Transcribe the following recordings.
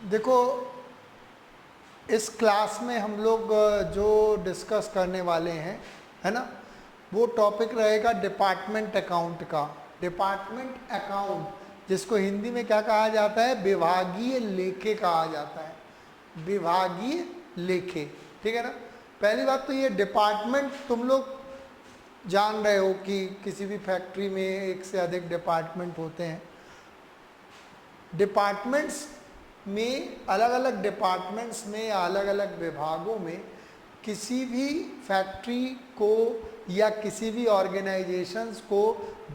देखो, इस क्लास में हम लोग जो डिस्कस करने वाले हैं, है ना, वो टॉपिक रहेगा डिपार्टमेंट अकाउंट का। डिपार्टमेंट अकाउंट जिसको हिंदी में क्या कहा जाता है, विभागीय लेखे कहा जाता है, विभागीय लेखे। ठीक है ना। पहली बात तो ये डिपार्टमेंट तुम लोग जान रहे हो कि किसी भी फैक्ट्री में एक से अधिक डिपार्टमेंट होते हैं। डिपार्टमेंट्स में, अलग अलग डिपार्टमेंट्स में या अलग अलग विभागों में किसी भी फैक्ट्री को या किसी भी ऑर्गेनाइजेशंस को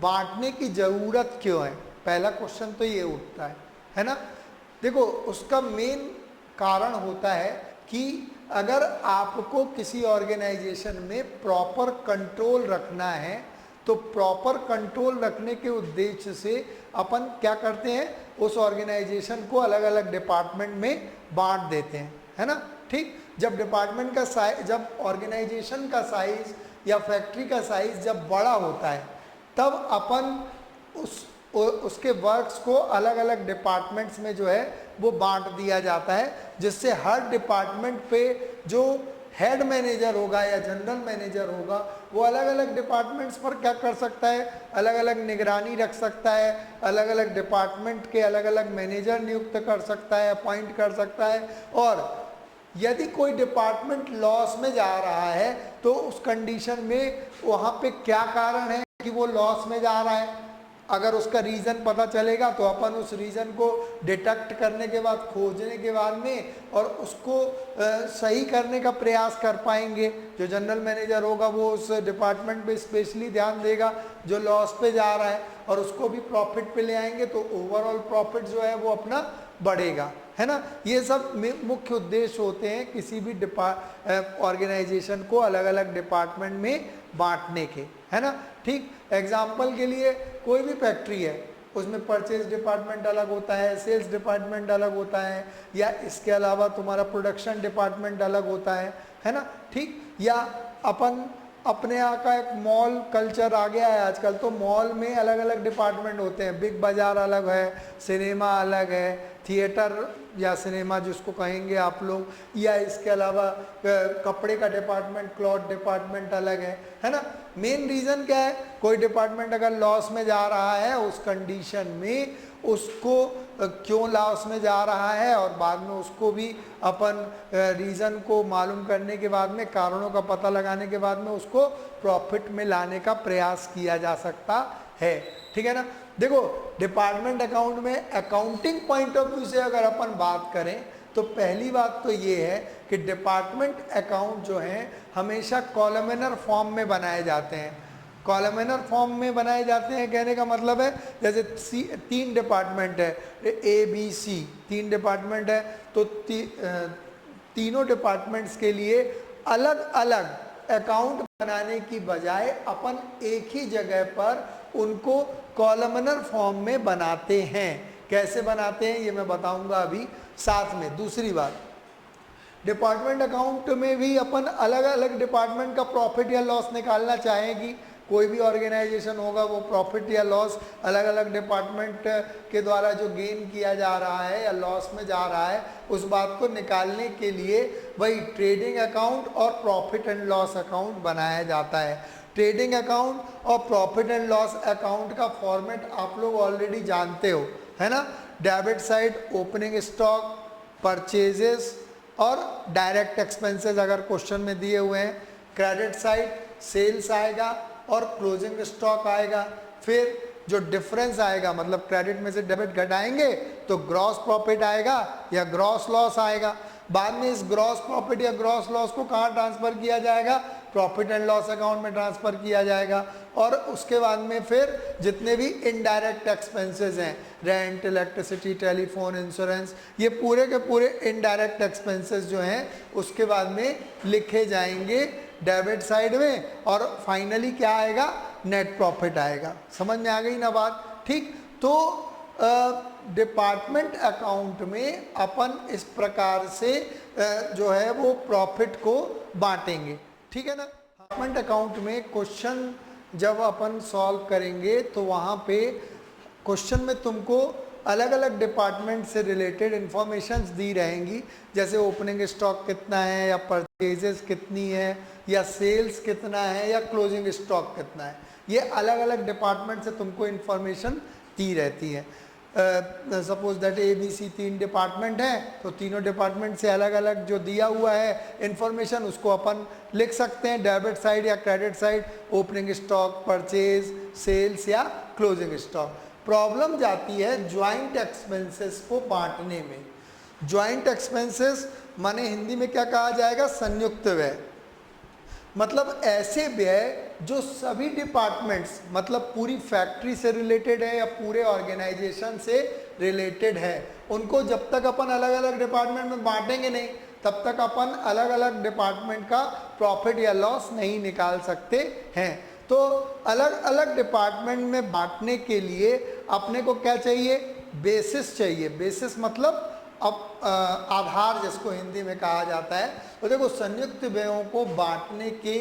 बांटने की ज़रूरत क्यों है, पहला क्वेश्चन तो ये उठता है ना। देखो, उसका मेन कारण होता है कि अगर आपको किसी ऑर्गेनाइजेशन में प्रॉपर कंट्रोल रखना है तो प्रॉपर कंट्रोल रखने के उद्देश्य से अपन क्या करते हैं, उस ऑर्गेनाइजेशन को अलग अलग डिपार्टमेंट में बांट देते हैं, है ना। ठीक, जब डिपार्टमेंट का साइज, जब ऑर्गेनाइजेशन का साइज या फैक्ट्री का साइज जब बड़ा होता है तब अपन उसके वर्क्स को अलग अलग डिपार्टमेंट्स में जो है वो बांट दिया जाता है, जिससे हर डिपार्टमेंट पे जो हेड मैनेजर होगा या जनरल मैनेजर होगा वो अलग अलग डिपार्टमेंट्स पर क्या कर सकता है, अलग अलग निगरानी रख सकता है, अलग अलग डिपार्टमेंट के अलग अलग मैनेजर नियुक्त कर सकता है, अपॉइंट कर सकता है। और यदि कोई डिपार्टमेंट लॉस में जा रहा है तो उस कंडीशन में वहाँ पे क्या कारण है कि वो लॉस में जा रहा है, अगर उसका रीज़न पता चलेगा तो अपन उस रीज़न को डिटेक्ट करने के बाद, खोजने के बाद में और उसको सही करने का प्रयास कर पाएंगे। जो जनरल मैनेजर होगा वो उस डिपार्टमेंट पे स्पेशली ध्यान देगा जो लॉस पे जा रहा है और उसको भी प्रॉफिट पे ले आएंगे, तो ओवरऑल प्रॉफिट जो है वो अपना बढ़ेगा, है ना। ये सब मुख्य उद्देश्य होते हैं किसी भी ऑर्गेनाइजेशन को अलग अलग डिपार्टमेंट में बांटने के, है ना। ठीक, एग्जाम्पल के लिए कोई भी फैक्ट्री है, उसमें परचेज डिपार्टमेंट अलग होता है, सेल्स डिपार्टमेंट अलग होता है, या इसके अलावा तुम्हारा प्रोडक्शन डिपार्टमेंट अलग होता है ना। ठीक, या अपन अपने यहाँ का एक मॉल कल्चर आ गया है आजकल, तो मॉल में अलग अलग डिपार्टमेंट होते हैं, बिग बाज़ार अलग है, सिनेमा अलग है, थिएटर या सिनेमा जिसको कहेंगे आप लोग, या इसके अलावा कपड़े का डिपार्टमेंट, क्लॉथ डिपार्टमेंट अलग है ना। मेन रीज़न क्या है, कोई डिपार्टमेंट अगर लॉस में जा रहा है उस कंडीशन में उसको क्यों लॉस में जा रहा है, और बाद में उसको भी अपन रीज़न को मालूम करने के बाद में, कारणों का पता लगाने के बाद में उसको प्रॉफिट में लाने का प्रयास किया जा सकता है। ठीक है ना। देखो, डिपार्टमेंट अकाउंट में अकाउंटिंग पॉइंट ऑफ व्यू से अगर अपन बात करें तो पहली बात तो ये है कि डिपार्टमेंट अकाउंट जो हैं हमेशा कॉलमनर फॉर्म में बनाए जाते हैं। कॉलमनर फॉर्म में बनाए जाते हैं कहने का मतलब है, जैसे तीन डिपार्टमेंट है, ए बी सी, तीन डिपार्टमेंट है, तो तीनों डिपार्टमेंट्स के लिए अलग अलग अकाउंट बनाने की बजाय अपन एक ही जगह पर उनको कॉलमनर फॉर्म में बनाते हैं। कैसे बनाते हैं ये मैं बताऊंगा अभी साथ में। दूसरी बात, डिपार्टमेंट अकाउंट में भी अपन अलग अलग डिपार्टमेंट का प्रॉफिट या लॉस निकालना चाहेगी। कोई भी ऑर्गेनाइजेशन होगा वो प्रॉफिट या लॉस अलग अलग डिपार्टमेंट के द्वारा जो गेन किया जा रहा है या लॉस में जा रहा है उस बात को निकालने के लिए वही ट्रेडिंग अकाउंट और प्रॉफिट एंड लॉस अकाउंट बनाया जाता है। ट्रेडिंग अकाउंट और प्रॉफिट एंड लॉस अकाउंट का फॉर्मेट आप लोग ऑलरेडी जानते हो, है ना। Debit side opening stock, purchases और डायरेक्ट एक्सपेंसेस अगर क्वेश्चन में दिए हुए हैं। क्रेडिट साइड सेल्स आएगा और क्लोजिंग स्टॉक आएगा। फिर जो डिफरेंस आएगा, मतलब क्रेडिट में से डेबिट घटाएंगे तो ग्रॉस प्रॉफिट आएगा या ग्रॉस लॉस आएगा। बाद में इस ग्रॉस प्रॉफिट या ग्रॉस लॉस को कहाँ ट्रांसफ़र किया जाएगा, प्रॉफिट एंड लॉस अकाउंट में ट्रांसफ़र किया जाएगा। और उसके बाद में फिर जितने भी इनडायरेक्ट एक्सपेंसेस हैं, रेंट, इलेक्ट्रिसिटी, टेलीफोन, इंश्योरेंस, ये पूरे के पूरे इनडायरेक्ट एक्सपेंसेस जो हैं उसके बाद में लिखे जाएंगे डेबिट साइड में, और फाइनली क्या आएगा, नेट प्रॉफिट आएगा। समझ में आ गई ना बात। ठीक, तो डिपार्टमेंट अकाउंट में अपन इस प्रकार से जो है वो प्रॉफिट को बांटेंगे। ठीक है ना। डिपार्टमेंट अकाउंट में क्वेश्चन जब अपन सॉल्व करेंगे तो वहाँ पे क्वेश्चन में तुमको अलग अलग डिपार्टमेंट से रिलेटेड इंफॉर्मेशंस दी रहेंगी, जैसे ओपनिंग स्टॉक कितना है, या परचेजेस कितनी है, या सेल्स कितना है, या क्लोजिंग स्टॉक कितना है। ये अलग अलग डिपार्टमेंट से तुमको इंफॉर्मेशन दी रहती है। सपोज दैट ABC 3 डिपार्टमेंट है, तो तीनों डिपार्टमेंट से अलग अलग जो दिया हुआ है इंफॉर्मेशन उसको अपन लिख सकते हैं, डेबिट साइड या credit side, opening stock, purchase, sales या क्लोजिंग स्टॉक। प्रॉब्लम जाती है ज्वाइंट एक्सपेंसेस को बांटने में। ज्वाइंट एक्सपेंसेस माने हिंदी में क्या कहा जाएगा, संयुक्त व्यय। मतलब ऐसे व्यय जो सभी डिपार्टमेंट्स, मतलब पूरी फैक्ट्री से रिलेटेड है या पूरे ऑर्गेनाइजेशन से रिलेटेड है, उनको जब तक अपन अलग अलग डिपार्टमेंट में बांटेंगे नहीं, तब तक अपन अलग अलग डिपार्टमेंट का प्रॉफिट या लॉस नहीं निकाल सकते हैं। तो अलग अलग डिपार्टमेंट में बांटने के लिए अपने को क्या चाहिए, बेसिस चाहिए। बेसिस मतलब अब आधार जिसको हिंदी में कहा जाता है। तो देखो संयुक्त व्ययों को बांटने के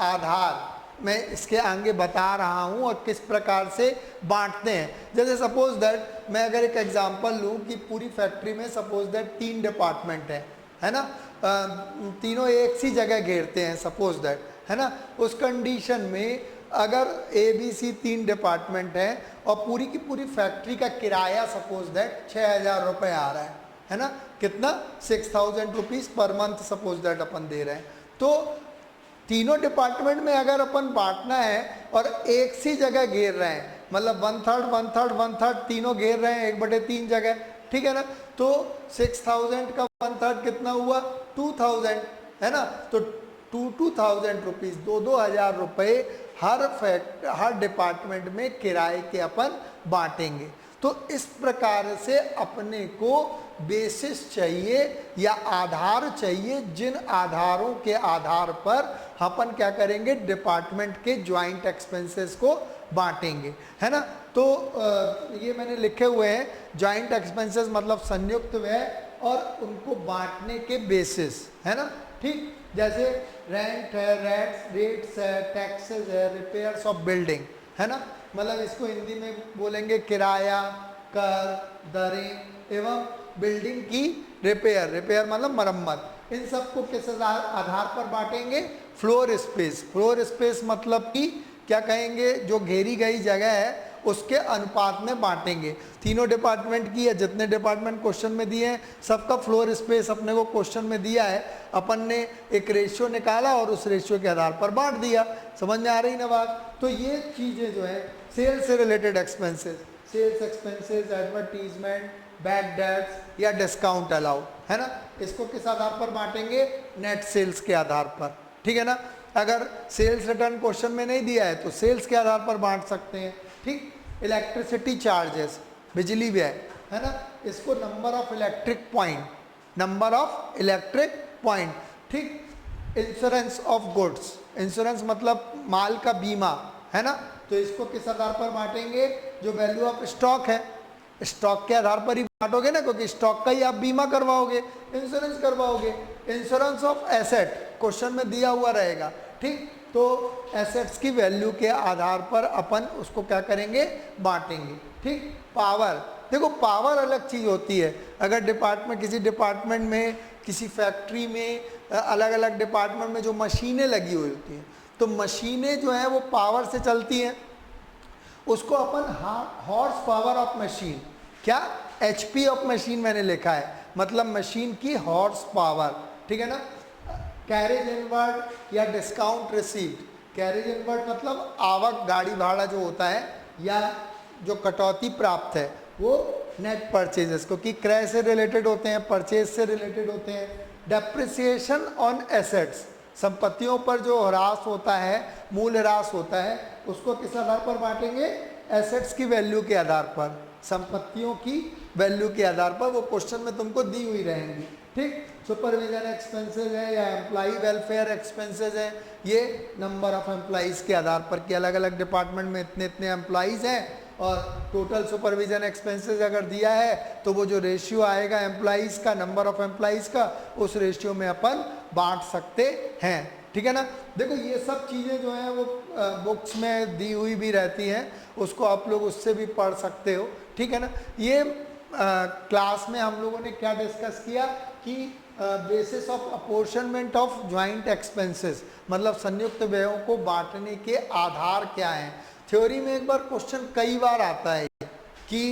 आधार मैं इसके आगे बता रहा हूँ और किस प्रकार से बांटते हैं। जैसे सपोज दैट मैं अगर एक एग्जांपल लूँ कि पूरी फैक्ट्री में सपोज दैट 3 डिपार्टमेंट है ना, तीनों एक सी जगह घेरते हैं सपोज दैट, है ना। उस कंडीशन में अगर ABC 3 डिपार्टमेंट है और पूरी की पूरी फैक्ट्री का किराया सपोज दैट 6,000 रुपये आ रहा है ना, कितना 6,000 rupees per month suppose that अपन दे रहे हैं। तो तीनों डिपार्टमेंट में अगर अपन बांटना है और एक सी जगह घेर रहे हैं, मतलब 1/3 1/3 1/3 तीनों घेर रहे हैं 1/3 जगह, ठीक है ना। तो 6,000 का 1/3 कितना हुआ, 2,000, है ना। तो 2,000 रुपीज़, 2,000 रुपये हर डिपार्टमेंट में किराए के अपन बांटेंगे। तो इस प्रकार से अपने को बेसिस चाहिए या आधार चाहिए, जिन आधारों के आधार पर अपन क्या करेंगे, डिपार्टमेंट के ज्वाइंट एक्सपेंसेस को बांटेंगे, है ना। तो ये मैंने लिखे हुए हैं, ज्वाइंट एक्सपेंसेस मतलब संयुक्त व्यय और उनको बांटने के बेसिस, है ना, ठीक। जैसे रेंट है, रेट्स है, टैक्सेस है, रिपेयर्स ऑफ बिल्डिंग, है ना। मतलब इसको हिंदी में बोलेंगे किराया, कर, दरें एवं बिल्डिंग की रिपेयर मतलब मरम्मत। इन सबको किस आधार पर बांटेंगे, फ्लोर स्पेस। फ्लोर स्पेस मतलब कि क्या कहेंगे, जो घेरी गई जगह है उसके अनुपात में बांटेंगे। तीनों डिपार्टमेंट की है, जितने डिपार्टमेंट क्वेश्चन में दिए हैं सबका फ्लोर स्पेस अपने को क्वेश्चन में दिया है, अपन ने एक रेशियो निकाला और उस रेशियो के आधार पर बांट दिया। समझ में आ रही ना बात। तो ये चीज़ें जो है सेल्स से related expenses, sales expenses, advertisement, bad debts या डिस्काउंट अलाउ, है ना, इसको किस आधार पर बांटेंगे, नेट सेल्स के आधार पर, ठीक है ना। अगर सेल्स रिटर्न क्वेश्चन में नहीं दिया है तो सेल्स के आधार पर बांट सकते हैं, ठीक। इलेक्ट्रिसिटी चार्जेस, बिजली व्यय, है ना, इसको नंबर ऑफ इलेक्ट्रिक पॉइंट, ठीक। इंश्योरेंस ऑफ गुड्स, इंश्योरेंस मतलब माल का बीमा, है ना, तो इसको किस आधार पर बांटेंगे, जो वैल्यू ऑफ स्टॉक है, स्टॉक के आधार पर ही बांटोगे ना, क्योंकि स्टॉक का ही आप बीमा करवाओगे, इंश्योरेंस करवाओगे। इंश्योरेंस ऑफ एसेट क्वेश्चन में दिया हुआ रहेगा, ठीक। तो एसेट्स की वैल्यू के आधार पर अपन उसको क्या करेंगे, बांटेंगे, ठीक। पावर, देखो पावर अलग चीज़ होती है। अगर किसी डिपार्टमेंट में, किसी फैक्ट्री में, अलग अलग डिपार्टमेंट में जो मशीनें लगी हुई होती हैं, तो मशीनें जो हैं वो पावर से चलती हैं, उसको अपन हॉर्स पावर ऑफ मशीन, क्या HP ऑफ मशीन मैंने लिखा है, मतलब मशीन की हॉर्स पावर, ठीक है ना। कैरेज इनवर्ड या डिस्काउंट रिसीव्ड, कैरेज इनवर्ड मतलब आवक, गाड़ी भाड़ा जो होता है या जो कटौती प्राप्त है, वो नेट परचेजेस, क्योंकि क्रय से रिलेटेड होते हैं, परचेज से रिलेटेड होते हैं। डेप्रिसिएशन ऑन एसेट्स, संपत्तियों पर जो ह्रास होता है, मूल्य ह्रास होता है, उसको किस आधार पर बांटेंगे, एसेट्स की वैल्यू के आधार पर, संपत्तियों की वैल्यू के आधार पर, वो क्वेश्चन में तुमको दी हुई रहेंगी, ठीक। सुपरविजन एक्सपेंसेस है या एम्प्लॉई वेलफेयर एक्सपेंसेस है, ये नंबर ऑफ एम्प्लॉइज़ के आधार पर कि अलग अलग डिपार्टमेंट में इतने इतने एम्प्लॉइज़ हैं और टोटल सुपरविजन एक्सपेंसेस अगर दिया है तो वो जो रेशियो आएगा एम्प्लॉइज़ का, नंबर ऑफ एम्प्लॉइज़ का, उस रेशियो में अपन बांट सकते हैं, ठीक है ना। देखो ये सब चीज़ें जो हैं वो बुक्स में दी हुई भी रहती हैं, उसको आप लोग उससे भी पढ़ सकते हो, ठीक है ना। ये क्लास में हम लोगों ने क्या डिस्कस किया कि basis of apportionment of joint expenses, मतलब संयुक्त व्ययों को बांटने के आधार क्या हैं। थ्योरी में एक बार क्वेश्चन कई बार आता है कि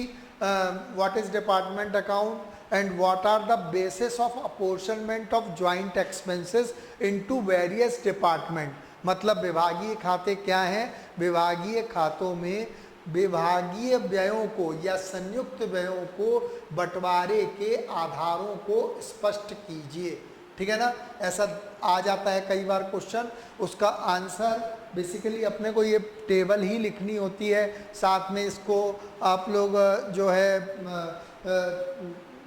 what is department account and what are the basis of apportionment of joint expenses into various department, मतलब विभागीय खाते क्या हैं, विभागीय खातों में विभागीय व्ययों को या संयुक्त व्ययों को बंटवारे के आधारों को स्पष्ट कीजिए, ठीक है ना। ऐसा आ जाता है कई बार क्वेश्चन, उसका आंसर बेसिकली अपने को ये टेबल ही लिखनी होती है, साथ में इसको आप लोग जो है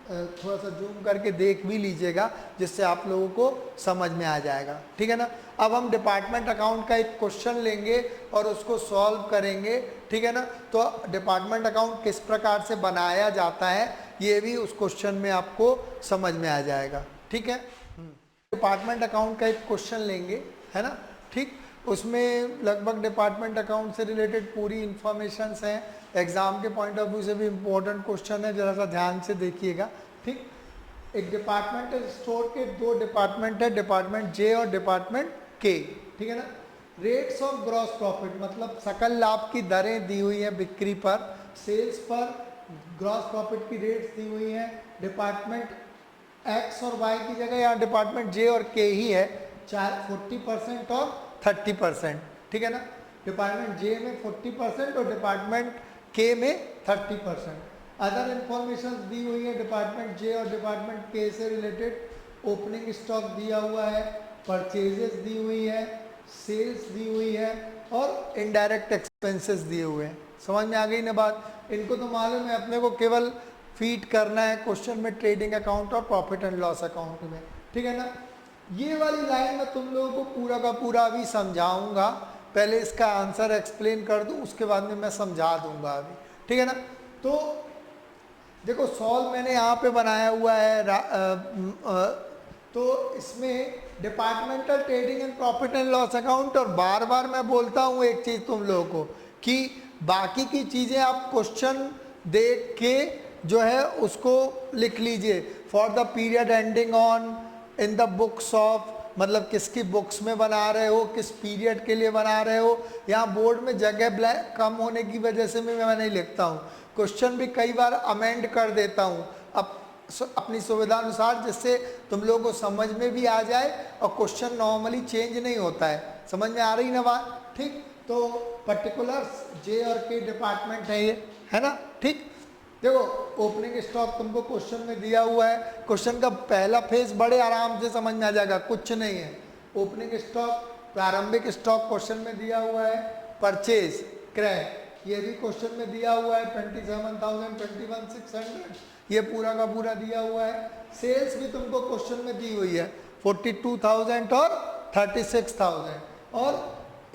थोड़ा सा जूम करके देख भी लीजिएगा, जिससे आप लोगों को समझ में आ जाएगा, ठीक है ना। अब हम डिपार्टमेंट अकाउंट का एक क्वेश्चन लेंगे और उसको सॉल्व करेंगे, ठीक है ना। तो डिपार्टमेंट अकाउंट किस प्रकार से बनाया जाता है ये भी उस क्वेश्चन में आपको समझ में आ जाएगा, ठीक है। डिपार्टमेंट अकाउंट का एक क्वेश्चन लेंगे, है ना, ठीक। उसमें लगभग डिपार्टमेंट अकाउंट से रिलेटेड पूरी इंफॉर्मेशंस हैं, एग्जाम के पॉइंट ऑफ व्यू से भी इम्पोर्टेंट क्वेश्चन है, जरा सा ध्यान से देखिएगा, ठीक। एक डिपार्टमेंट स्टोर के दो डिपार्टमेंट है, डिपार्टमेंट जे और डिपार्टमेंट के, ठीक है ना। रेट्स ऑफ ग्रॉस प्रॉफिट मतलब सकल लाभ की दरें दी हुई है बिक्री पर, सेल्स पर ग्रॉस प्रॉफिट की रेट्स दी हुई है। डिपार्टमेंट एक्स और वाई की जगह यहाँ डिपार्टमेंट जे और के ही है, चाहे 40% और 30%, ठीक है ना। डिपार्टमेंट जे में 40% और डिपार्टमेंट के में 30%। अदर इंफॉर्मेशन दी हुई है डिपार्टमेंट जे और डिपार्टमेंट के से रिलेटेड, ओपनिंग स्टॉक दिया हुआ है, परचेजेस दी हुई है, सेल्स दी हुई है और इनडायरेक्ट एक्सपेंसेस दिए हुए हैं। समझ में आ गई ना बात। इनको तो मालूम है, अपने को केवल फीड करना है क्वेश्चन में ट्रेडिंग अकाउंट और प्रॉफिट एंड लॉस अकाउंट में, ठीक है ना। ये वाली लाइन में तुम लोगों को पूरा का पूरा अभी समझाऊंगा, पहले इसका आंसर एक्सप्लेन कर दूं, उसके बाद में मैं समझा दूंगा अभी, ठीक है ना। तो देखो सॉल्व मैंने यहाँ पे बनाया हुआ है, तो इसमें departmental trading and profit and loss account, और बार बार मैं बोलता हूँ एक चीज़ तुम लोगों को कि बाकी की चीज़ें आप क्वेश्चन देख के जो है उसको लिख लीजिए। For the period ending on in the books of, मतलब किसकी बुक्स में बना रहे हो, किस पीरियड के लिए बना रहे हो। यहाँ बोर्ड में जगह ब्लैंक कम होने की वजह से मैं नहीं लिखता हूँ, क्वेश्चन भी कई बार अमेंड कर देता हूँ अब अपनी सुविधा अनुसार, जिससे तुम लोगों को समझ में भी आ जाए और क्वेश्चन नॉर्मली चेंज नहीं होता है। समझ में आ रही ना बात, ठीक। तो पर्टिकुलर्स जे और के डिपार्टमेंट है ये, है ना, ठीक। देखो ओपनिंग स्टॉक तुमको क्वेश्चन में दिया हुआ है, क्वेश्चन का पहला फेज बड़े आराम से समझ में आ जाएगा, कुछ नहीं है। ओपनिंग स्टॉक प्रारंभिक स्टॉक क्वेश्चन में दिया हुआ है, परचेज क्रय ये भी क्वेश्चन में दिया हुआ है, 27,000 21,600 ये पूरा का पूरा दिया हुआ है। सेल्स भी तुमको क्वेश्चन में दी हुई है 42,000 और 36,000, और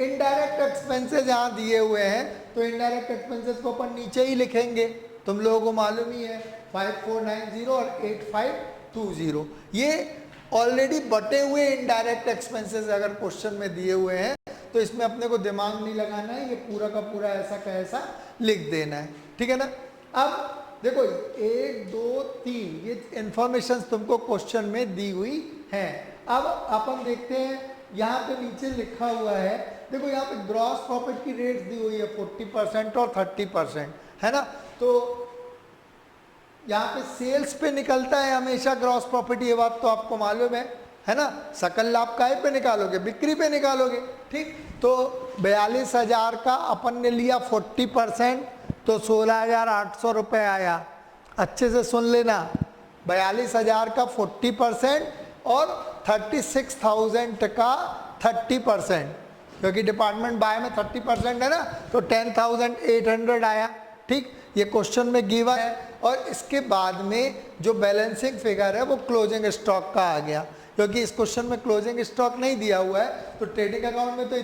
इनडायरेक्ट एक्सपेंसेस यहाँ दिए हुए हैं, तो इनडायरेक्ट एक्सपेंसेस को अपन नीचे ही लिखेंगे, तुम लोगों को मालूम ही है 5490 और 8520, ये ऑलरेडी बटे हुए इनडायरेक्ट एक्सपेंसेस अगर क्वेश्चन में दिए हुए हैं तो इसमें अपने को दिमाग नहीं लगाना है, ये पूरा का पूरा ऐसा का ऐसा लिख देना है, ठीक है ना। अब देखो 1 2 3 ये इंफॉर्मेशन तुमको क्वेश्चन में दी हुई है। अब अपन देखते हैं यहाँ पे नीचे लिखा हुआ है, देखो यहाँ पे ग्रॉस प्रॉफिट की रेट दी हुई है 40% और 30%, है ना। तो यहाँ पे सेल्स पे निकलता है हमेशा ग्रॉस प्रॉफिट, ये बात तो आपको मालूम है ना। सकल लाभ काय पे निकालोगे, बिक्री पे निकालोगे, ठीक। तो 42,000 का अपन ने लिया 40%, तो 16,800 रुपये आया। अच्छे से सुन लेना, 42,000 का 40% और 36,000 का 30%, क्योंकि डिपार्टमेंट बाय में 30% है ना, तो 10,800 आया, ठीक। ये क्वेश्चन में गिवन है, और इसके बाद में जो बैलेंसिंग फिगर है वो क्लोजिंग स्टॉक का आ गया, क्योंकि इस क्वेश्चन में क्लोजिंग स्टॉक नहीं दिया हुआ है। तो ट्रेडिंग अकाउंट में तो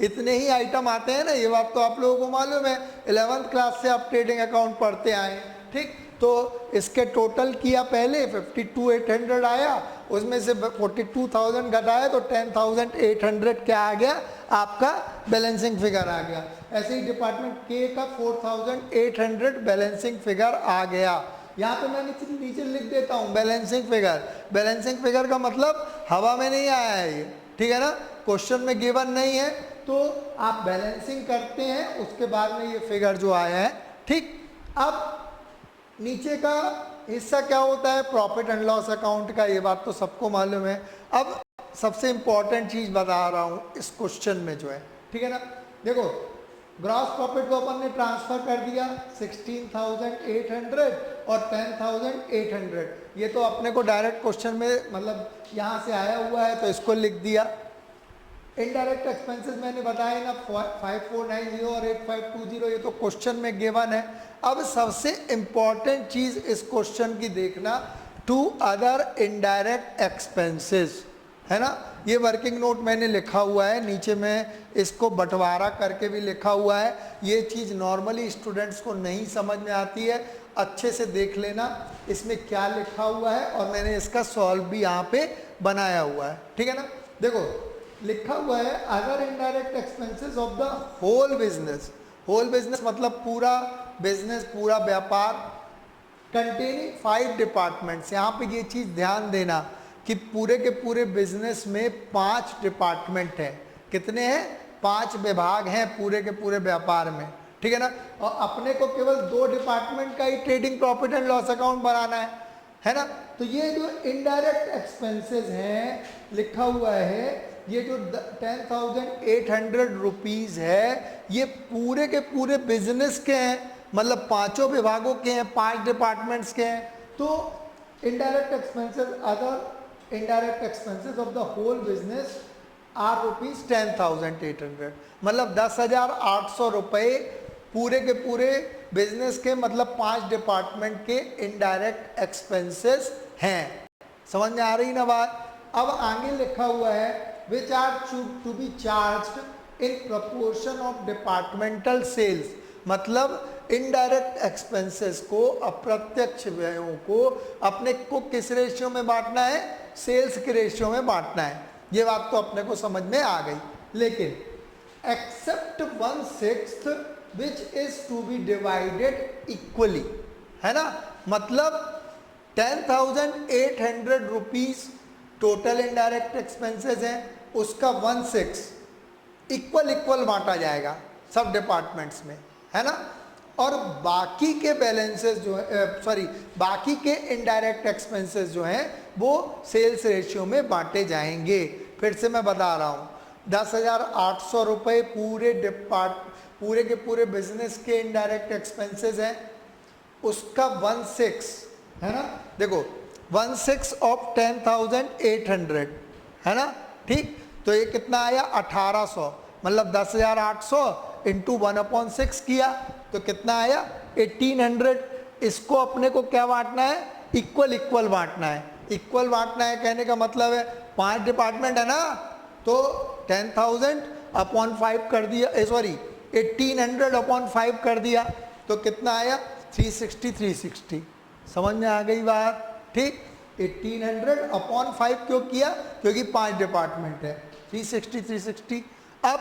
इतने ही आइटम आते हैं ना, ये बात तो आप लोगों को मालूम है, 11th क्लास से आप ट्रेडिंग अकाउंट पढ़ते आए, ठीक। तो इसके टोटल किया पहले 52,800 आया, उसमें से 42,000 घटाया तो 10,800 क्या आ गया आपका बैलेंसिंग फिगर आ गया। ऐसे ही डिपार्टमेंट के का 4,800 बैलेंसिंग फिगर आ गया। यहाँ पे मैं नीचे लिख देता हूँ बैलेंसिंग फिगर। बैलेंसिंग फिगर का मतलब हवा में नहीं आया है ये, ठीक है ना, क्वेश्चन में गिवन नहीं है, तो आप बैलेंसिंग करते हैं उसके बाद में ये फिगर जो आया है, ठीक। अब नीचे का हिस्सा क्या होता है, प्रॉफिट एंड लॉस अकाउंट का, ये बात तो सबको मालूम है। अब सबसे इंपॉर्टेंट चीज बता रहा हूँ इस क्वेश्चन में जो है, ठीक है ना, देखो ग्रॉस प्रॉफिट को अपन ने ट्रांसफर कर दिया 16,800 और 10,800, ये तो अपने को डायरेक्ट क्वेश्चन में मतलब यहाँ से आया हुआ है तो इसको लिख दिया। इनडायरेक्ट एक्सपेंसेस मैंने बताया ना 5490 और 8520, ये तो क्वेश्चन में गिवन है। अब सबसे इंपॉर्टेंट चीज इस क्वेश्चन की देखना, टू अदर इनडायरेक्ट एक्सपेंसेस, है ना, ये वर्किंग नोट मैंने लिखा हुआ है, नीचे में इसको बंटवारा करके भी लिखा हुआ है। ये चीज़ नॉर्मली स्टूडेंट्स को नहीं समझ में आती है, अच्छे से देख लेना इसमें क्या लिखा हुआ है, और मैंने इसका सॉल्व भी यहाँ पे बनाया हुआ है, ठीक है ना। देखो लिखा हुआ है other indirect expenses of the whole business. Whole business मतलब पूरा बिजनेस, पूरा व्यापार, कंटेनिंग 5 डिपार्टमेंट्स। यहाँ पे ये चीज़ ध्यान देना कि पूरे के पूरे बिजनेस में 5 डिपार्टमेंट हैं। कितने हैं? 5 विभाग हैं पूरे के पूरे व्यापार में, ठीक है ना। और अपने को केवल 2 डिपार्टमेंट का ही trading profit and loss account बनाना है ना। तो ये जो इनडायरेक्ट एक्सपेंसेस हैं लिखा हुआ है, ये जो 10,800 रुपीज़ है, ये पूरे के पूरे बिजनेस के हैं, मतलब 5 विभागों के हैं, 5 डिपार्टमेंट्स के हैं। तो indirect expenses, other indirect expenses of the whole business are rupees 10,800, मतलब 10,800 रुपये पूरे के पूरे बिजनेस के, मतलब 5 डिपार्टमेंट के इनडायरेक्ट एक्सपेंसेस हैं। समझ में आ रही ना बात। अब आगे लिखा हुआ है which are to be charged in proportion of departmental sales, मतलब इनडायरेक्ट एक्सपेंसेस को, अप्रत्यक्ष व्ययों को अपने को किस रेशियो में बांटना है? सेल्स के रेशियो में बांटना है। ये बात तो अपने को समझ में आ गई। लेकिन except 1/6 which is to be divided equally, है ना, मतलब 10,800 रुपीज टोटल इनडायरेक्ट एक्सपेंसेस हैं, उसका 1/6 इक्वल बांटा जाएगा सब डिपार्टमेंट्स में, है ना। और बाकी के बैलेंसेस जो है, बाकी के इनडायरेक्ट एक्सपेंसेस जो हैं वो सेल्स रेशियो में बांटे जाएंगे। फिर से मैं बता रहा हूँ, 10,800 रुपये पूरे के पूरे बिजनेस के इनडायरेक्ट एक्सपेंसेस हैं, उसका 1/6, है ना। देखो 1/6 ऑफ 10,800, है ना, ठीक। तो ये कितना आया? 1,800, मतलब 10,800 इंटू 1/6 किया तो कितना आया? 1,800। इसको अपने को क्या बांटना है? इक्वल बांटना है। इक्वल बांटना है कहने का मतलब है 5 डिपार्टमेंट है ना, तो 10,000/5 कर दिया, 1,800/5 कर दिया तो कितना आया? 360। समझ में आ गई बात, ठीक। 1,800/5 क्यों किया? क्योंकि 5 डिपार्टमेंट है, 360। अब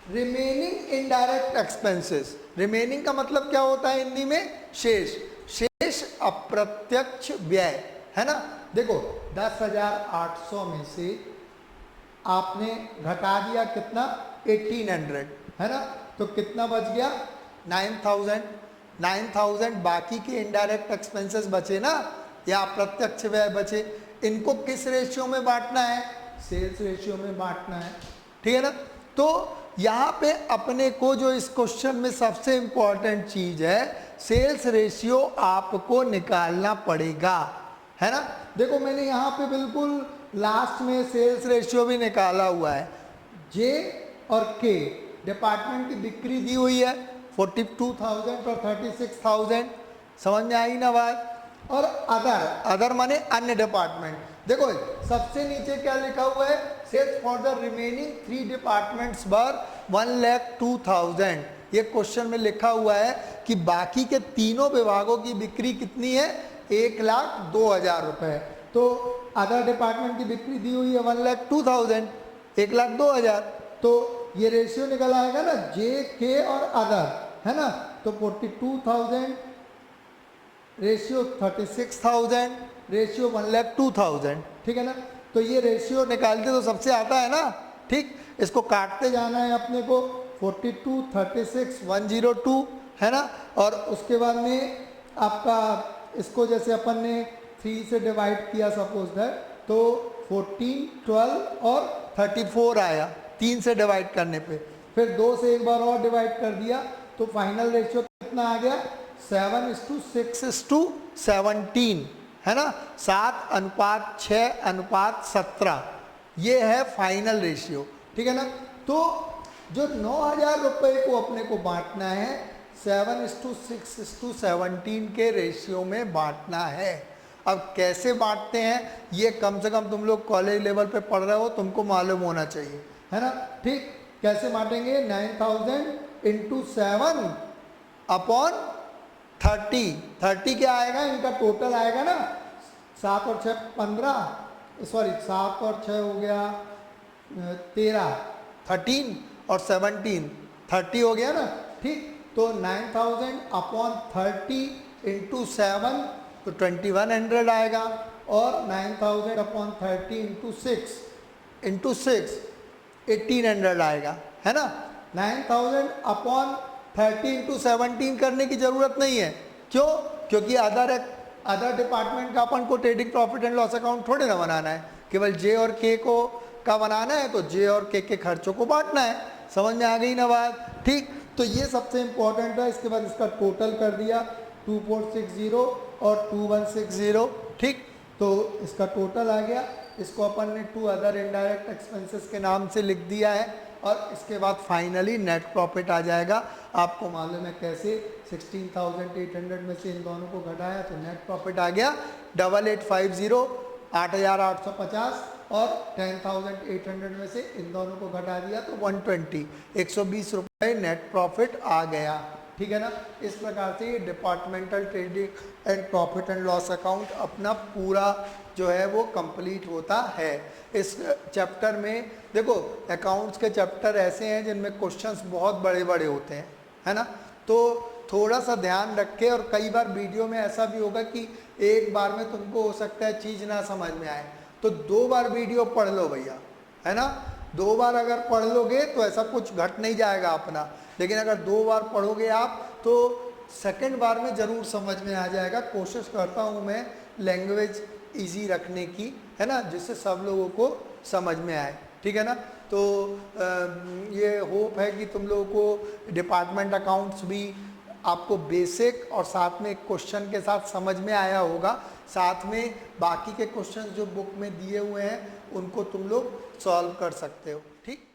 रिमेनिंग इनडायरेक्ट एक्सपेंसेस, रिमेनिंग का मतलब क्या होता है हिंदी में? शेष अप्रत्यक्ष व्यय, है ना। देखो 10,800 में से आपने घटा दिया कितना? 1,800, है ना, तो कितना बच गया? 9,000। बाकी के इनडायरेक्ट एक्सपेंसेस बचे ना, या अप्रत्यक्ष व्यय बचे, इनको किस रेशियो में बांटना है? सेल्स रेशियो में बांटना है, ठीक है ना। तो यहाँ पे अपने को जो इस क्वेश्चन में सबसे इंपॉर्टेंट चीज है, सेल्स रेशियो आपको निकालना पड़ेगा, है ना। देखो मैंने यहाँ पे बिल्कुल लास्ट में सेल्स रेशियो भी निकाला हुआ है। जे और के डिपार्टमेंट की बिक्री दी हुई है 42,000 और 36,000, समझ में आई ना बात। और अदर माने अन्य डिपार्टमेंट। देखो सबसे नीचे क्या लिखा हुआ है? Sales for the remaining 3 departments were 1,02,000। ये क्वेश्चन में लिखा हुआ है कि बाकी के तीनों विभागों की बिक्री कितनी है, 1,02,000 रुपये। तो अदर डिपार्टमेंट की बिक्री दी हुई है 1,02,000, 1,02,000। तो ये रेशियो निकल आएगा ना, जे के और अदर, है ना। तो 42,000 रेशियो 36,000 रेशियो 1,02,000, ठीक है ना। तो ये रेशियो निकालते तो सबसे आता है ना, ठीक। इसको काटते जाना है अपने को, 42, 36, 102, है ना। और उसके बाद में आपका इसको जैसे अपन ने 3 से डिवाइड किया सपोज दैट, तो 14, 12 और 34 आया 3 से डिवाइड करने पे। फिर 2 से एक बार और डिवाइड कर दिया तो फाइनल रेशियो कितना आ गया, 7:6:17, है ना। 7:6:17 ये है फाइनल रेशियो, ठीक है ना। तो जो 9,000 रुपये को अपने को बांटना है 7:6:17 के रेशियो में बांटना है। अब कैसे बांटते हैं ये कम से कम तुम लोग कॉलेज लेवल पे पढ़ रहे हो, तुमको मालूम होना चाहिए, है ना, ठीक। कैसे बांटेंगे, 9,000 × 7/30। 30 क्या आएगा, इनका टोटल आएगा ना, 7 और 6 15, सॉरी 7 और 6 हो गया 13, 13 और 17 30 हो गया ना, ठीक। तो 9,000/30 × 7 तो 2100 आएगा, और 9,000/30 × 6 1800 आएगा, है ना। 9,000/30 × 17 करने की जरूरत नहीं है, क्यों, क्योंकि अदर डिपार्टमेंट का अपन को trading profit and loss account थोड़े ना बनाना है, केवल जे और के को का बनाना है, तो जे और के खर्चों को बांटना है। समझ में आ गई ना बात, ठीक। तो ये सबसे इंपॉर्टेंट है। इसके बाद इसका टोटल कर दिया 2460 और 2160, ठीक। तो इसका टोटल आ गया, इसको अपन ने 2 अदर इनडायरेक्ट एक्सपेंसेस के नाम से लिख दिया है, और इसके बाद फाइनली नेट प्रॉफिट आ जाएगा। आपको मालूम है कैसे, 16,800 में से इन दोनों को घटाया तो नेट प्रॉफिट आ गया 8850, 8,850, और 10,800 में से इन दोनों को घटा दिया तो 120, 120 रुपये नेट प्रॉफिट आ गया, ठीक है ना। इस प्रकार से ये departmental trading and profit and loss account अपना पूरा जो है वो कंप्लीट होता है। इस चैप्टर में देखो, अकाउंट्स के चैप्टर ऐसे हैं जिनमें क्वेश्चंस बहुत बड़े बड़े होते हैं, है ना। तो थोड़ा सा ध्यान रखे, और कई बार वीडियो में ऐसा भी होगा कि एक बार में तुमको हो सकता है चीज़ ना समझ में आए, तो 2 बार वीडियो पढ़ लो भैया, है ना। 2 बार अगर पढ़ लोगे तो ऐसा कुछ घट नहीं जाएगा अपना, लेकिन अगर 2 बार पढ़ोगे आप तो सेकंड बार में ज़रूर समझ में आ जाएगा। कोशिश करता हूँ मैं लैंग्वेज इजी रखने की, है ना, जिससे सब लोगों को समझ में आए, ठीक है ना। तो ये होप है कि तुम लोगों को डिपार्टमेंट अकाउंट्स भी आपको बेसिक और साथ में क्वेश्चन के साथ समझ में आया होगा। साथ में बाकी के क्वेश्चन जो बुक में दिए हुए हैं उनको तुम लोग सॉल्व कर सकते हो, ठीक।